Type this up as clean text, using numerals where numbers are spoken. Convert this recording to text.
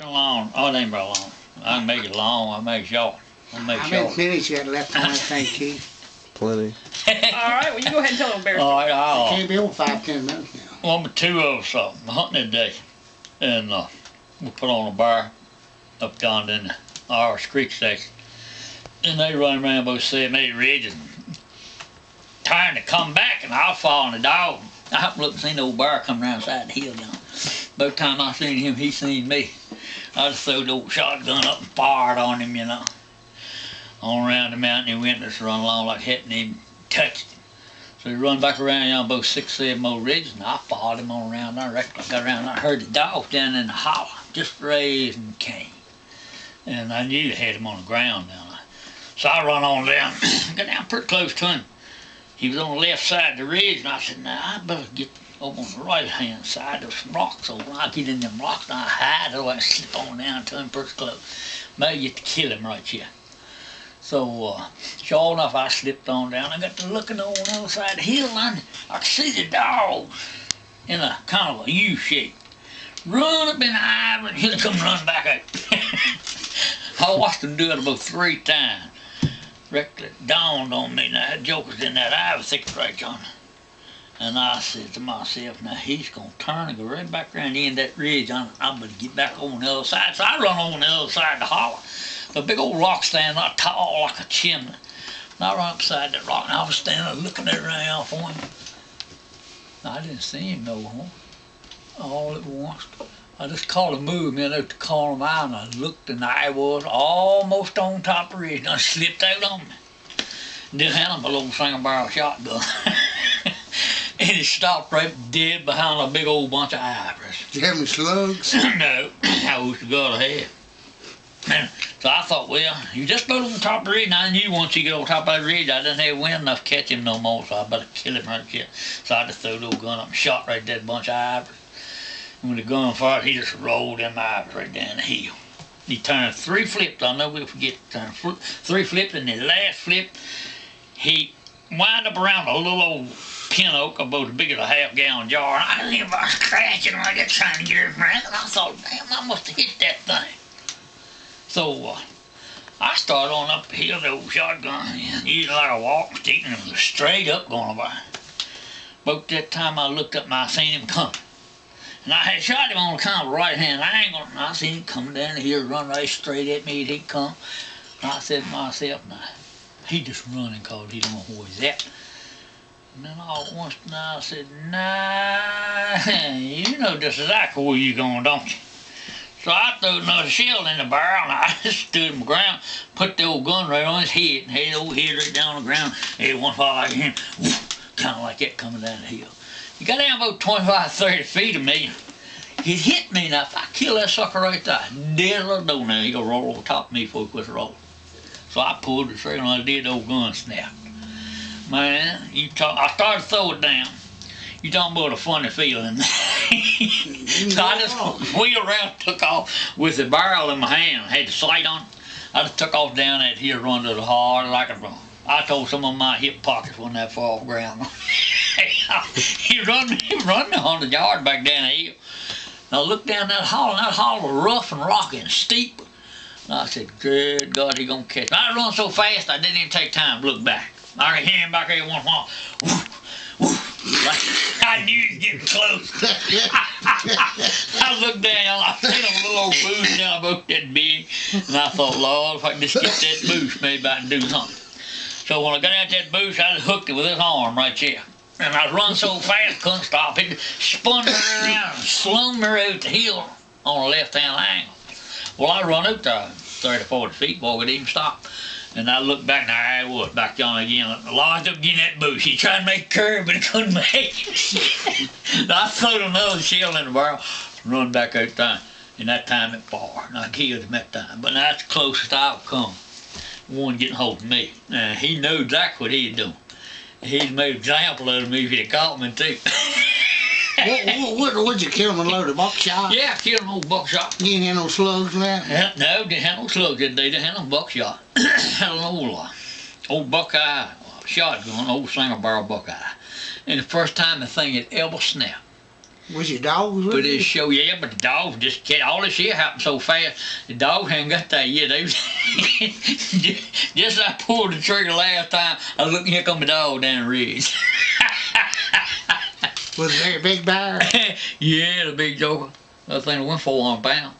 Long. Oh, it ain't very long. I can make it long. I make it short. I make How it many short. minutes you got left on that thing, Keith? Plenty. Alright, well you go ahead and tell them bear All story. right, It I'll. can't be over 5-10 minutes now. One or two of us hunting today, and we put on a bar up yonder in the Irish Creek section, and they run around both 7-8 ridges, trying to come back, and I was following the dog. I happened to look and seen the old bar come around the side of the hill down. Both time I seen him, he seen me. I just threw the old shotgun up and fired on him, you know. On around the mountain he went, just run along like hadn't even touched him. So he run back around on both 6-7 more ridges, and I followed him on around. I reckon I got around, and I heard the dogs down in the hollow, just raised and came. And I knew they had him on the ground down there. So I run on down, got down pretty close to him. He was on the left side of the ridge, and I said, now I better get over on the right hand side. There's some rocks over. When I get in them rocks, and I hide, otherwise I slip on down to him pretty close. Maybe get to kill him right here. So, sure enough, I slipped on down. I got to looking over on the other side of the hill, and I could see the dogs in a kind of a U shape. Run up in the ivy, and he'll come run back out. I watched them do it about 3 times. Reckon it dawned on me, now that joker's in that ivy thicket right yonder. And I said to myself, now he's going to turn and go right back around the end of that ridge. I'm going to get back on the other side. So I run on the other side of the hollow. A big old rock standing up tall like a chimney. And I run up beside that rock, and I was standing looking around for him. I didn't see him no more. All at once, I just caught a movement out to call him out, and I looked, and I was almost on top of the ridge, and I slipped out on me. Then had him a little single barrel shotgun. And he stopped right dead behind a big old bunch of ivories. Did you have any slugs? No, I wish to God I had. And so I thought, well, you just go on top of the ridge, and I knew once you get on top of the ridge, I didn't have wind enough to catch him no more, so I better kill him right here. So I just threw the old gun up and shot right that bunch of ivories. And when the gun fired, he just rolled them ivories right down the hill. He turned 3 flips, I'll never forget, turned 3 flips, and the last flip, he wound up around a little old pin oak about as big as a half-gallon jar, and I didn't even was scratching like that trying to get it around, and I thought, damn, I must have hit that thing. So I started on up the hill with the old shotgun, and using like a walking stick, and it was straight up going by. About that time I looked up and I seen him coming. And I had shot him on a kind of right-hand angle, and I seen him coming down the hill, run right straight at me, and he'd come. And I said to myself, now, he just running because he don't know where he's at. And then all at once now I said, nah, you know just exactly where you going, don't you? So I threw another shell in the barrel, and I just stood on the ground, put the old gun right on his head, and had the old head right down on the ground. Every once in a while I hear him, kind of like that coming down the hill. He got down about 25, 30 feet of me. He'd hit me, now if I kill that sucker right there, dead or no now, he gonna roll over top of me before he quits rolling. So I pulled the trigger, and I did, the old gun snapped. Man, I started to throw it down. You talking about a funny feeling. So I just wheeled around, took off with the barrel in my hand, had the sight on. I just took off down that hill, run to the hard like a run. I told some of my hip pockets wasn't that far off the ground. he run me 100 yards back down the hill. And I looked down that hollow, and that hollow was rough and rocky and steep. And I said, good God, he gonna catch me. I run so fast I didn't even take time to look back. I could hear him back there once in a while. Woof, woof. Like, I knew he was getting close. I looked down, I seen a little old bush down about that big, and I thought, Lord, if I could just get that bush, maybe I can do something. So when I got out that bush, I just hooked it with this arm right here. And I was running so fast, couldn't stop. It spun me around and slung me out the hill on the left-hand angle. Well, I run out there 30, 40 feet before it even stopped. And I looked back, and there I was, back yonder again, lodged up again that bush. He tried to make a curve, but he couldn't make it. I threw another shell in the barrel, run back out there, and that time it fired. And I killed him that time. But that's the closest I've come. One getting hold of me. He knew exactly what he was doing. He'd made an example of me if he'd caught me too. What'd you kill him, a load of buckshot? Yeah, I killed an old buckshot. You ain't had no slugs in that? No, didn't have no slugs that day. They had no buckshot. Had an old Buckeye shotgun, old single barrel Buckeye. And the first time the thing had ever snapped. Was your dogs with But it you? show, yeah, but the dogs just get all this shit happened so fast. The dogs hadn't got there yet. They was just as I pulled the trigger last time, I was looking, here come the dog down the ridge. Was there a big bear? Yeah, the big joker. That thing went 400 pounds.